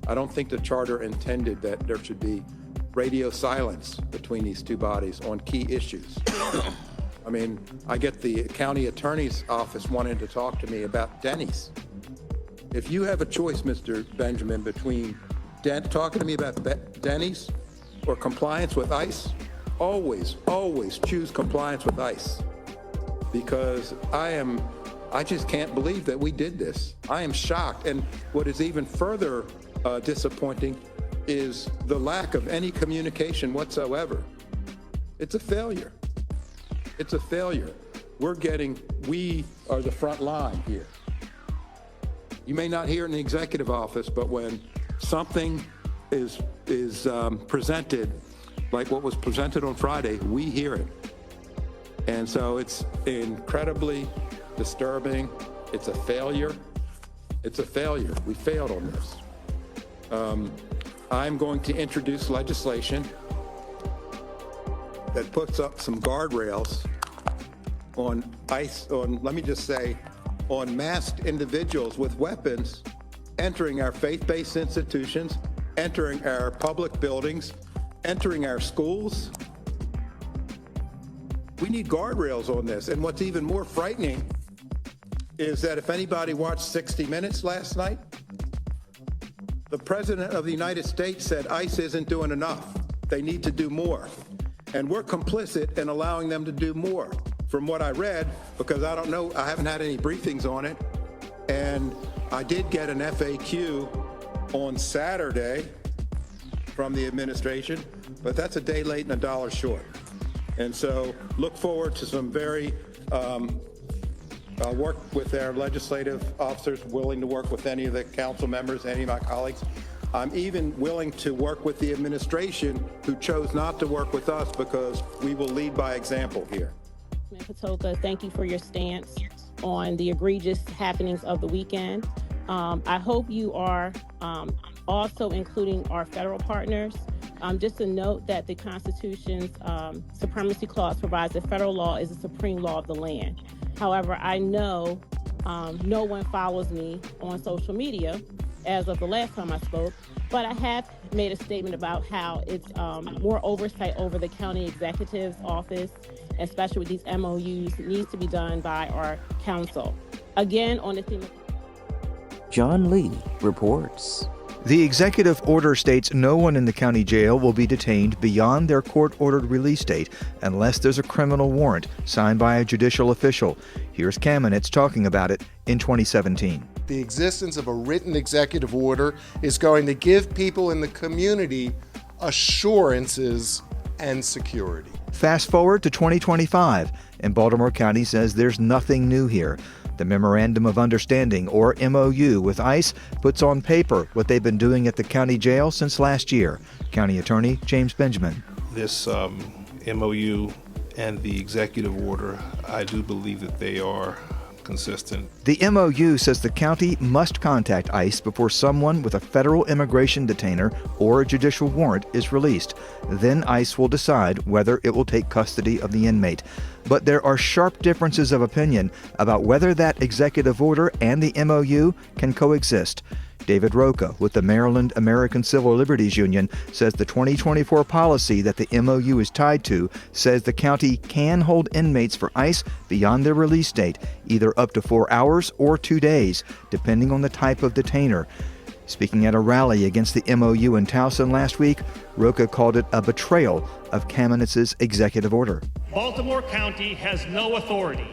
I don't think the charter intended that there should be radio silence between these two bodies on key issues. I mean, I get the county attorney's office wanting to talk to me about Denny's. If you have a choice, Mr. Benjamin, between talking to me about Denny's or compliance with ICE, always choose compliance with ICE. Because I just can't believe that we did this. I am shocked. And what is even further disappointing is the lack of any communication whatsoever. It's a failure. It's a failure. We are the front line here. You may not hear it in the executive office, but when something is presented, like what was presented on Friday, we hear it. And so it's incredibly disturbing. It's a failure. It's a failure. We failed on this. I'm going to introduce legislation that puts up some guardrails on ICE, let me just say, on masked individuals with weapons entering our faith-based institutions, entering our public buildings, entering our schools. We need guardrails on this. And what's even more frightening is that if anybody watched 60 Minutes last night, the President of the United States said ICE isn't doing enough. They need to do more. And we're complicit in allowing them to do more. From what I read, because I don't know, I haven't had any briefings on it. And I did get an FAQ on Saturday from the administration, but that's a day late and a dollar short. And so look forward to some very, I'll work with their legislative officers, willing to work with any of the council members, any of my colleagues. I'm even willing to work with the administration who chose not to work with us because we will lead by example here. Patoka, thank you for your stance on the egregious happenings of the weekend. I hope you are also including our federal partners. Just to note that the Constitution's Supremacy Clause provides that federal law is the supreme law of the land. However, I know no one follows me on social media as of the last time I spoke, but I have made a statement about how it's more oversight over the county executive's office, especially with these MOUs, needs to be done by our council. Again, on the theme of... John Lee reports. The executive order states no one in the county jail will be detained beyond their court-ordered release date unless there's a criminal warrant signed by a judicial official. Here's Kamenetz talking about it in 2017. The existence of a written executive order is going to give people in the community assurances and security. Fast forward to 2025, and Baltimore County says there's nothing new here. The Memorandum of Understanding, or MOU, with ICE puts on paper what they've been doing at the county jail since last year. County Attorney James Benjamin. This MOU and the executive order, I do believe that they are consistent. The MOU says the county must contact ICE before someone with a federal immigration detainer or a judicial warrant is released. Then ICE will decide whether it will take custody of the inmate. But there are sharp differences of opinion about whether that executive order and the MOU can coexist. David Roca with the Maryland American Civil Liberties Union says the 2024 policy that the MOU is tied to says the county can hold inmates for ICE beyond their release date, either up to 4 hours or 2 days, depending on the type of detainer. Speaking at a rally against the MOU in Towson last week, Roca called it a betrayal of Kamenetz's executive order. Baltimore County has no authority,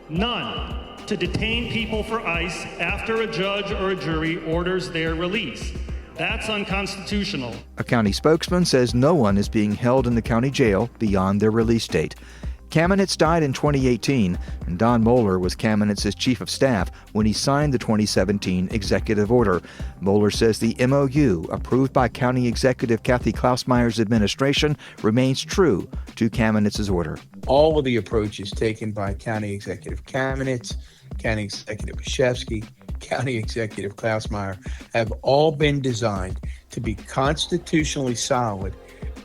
none, to detain people for ICE after a judge or a jury orders their release. That's unconstitutional. A county spokesman says no one is being held in the county jail beyond their release date. Kamenetz died in 2018, and Don Moeller was Kamenetz's chief of staff when he signed the 2017 executive order. Moeller says the MOU, approved by County Executive Kathy Klausmeyer's administration, remains true to Kamenetz's order. All of the approaches taken by County Executive Kamenetz, County Executive Bashevsky, County Executive Klausmeyer have all been designed to be constitutionally solid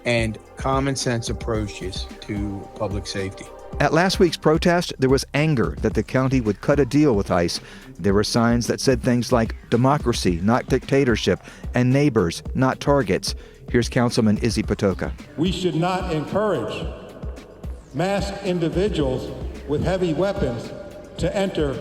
and common sense approaches to public safety. At last week's protest, there was anger that the county would cut a deal with ICE. There were signs that said things like democracy, not dictatorship, and neighbors, not targets. Here's Councilman Izzy Patoka. We should not encourage masked individuals with heavy weapons to enter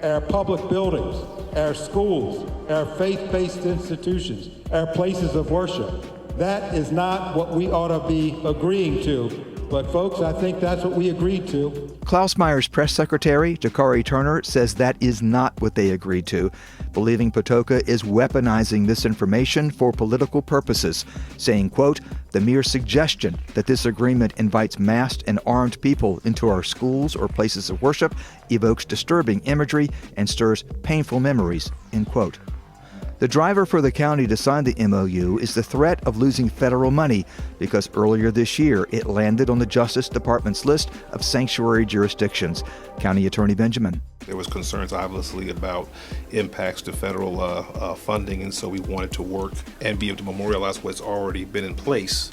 our public buildings, our schools, our faith-based institutions, our places of worship. That is not what we ought to be agreeing to. But folks, I think that's what we agreed to. Klausmeyer's press secretary, Jakari Turner, says that is not what they agreed to, believing Patoka is weaponizing this information for political purposes, saying, quote, the mere suggestion that this agreement invites masked and armed people into our schools or places of worship evokes disturbing imagery and stirs painful memories, end quote. The driver for the county to sign the MOU is the threat of losing federal money because earlier this year it landed on the Justice Department's list of sanctuary jurisdictions. County Attorney Benjamin. There was concerns, obviously, about impacts to federal funding, and so we wanted to work and be able to memorialize what's already been in place.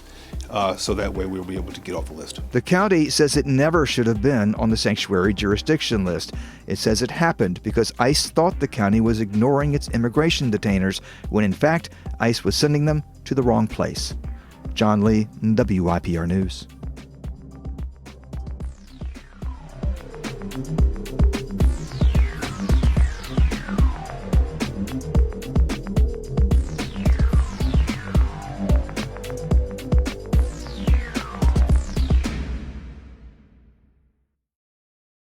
So that way we'll be able to get off the list. The county says it never should have been on the sanctuary jurisdiction list. It says it happened because ICE thought the county was ignoring its immigration detainers, when in fact, ICE was sending them to the wrong place. John Lee, WYPR News.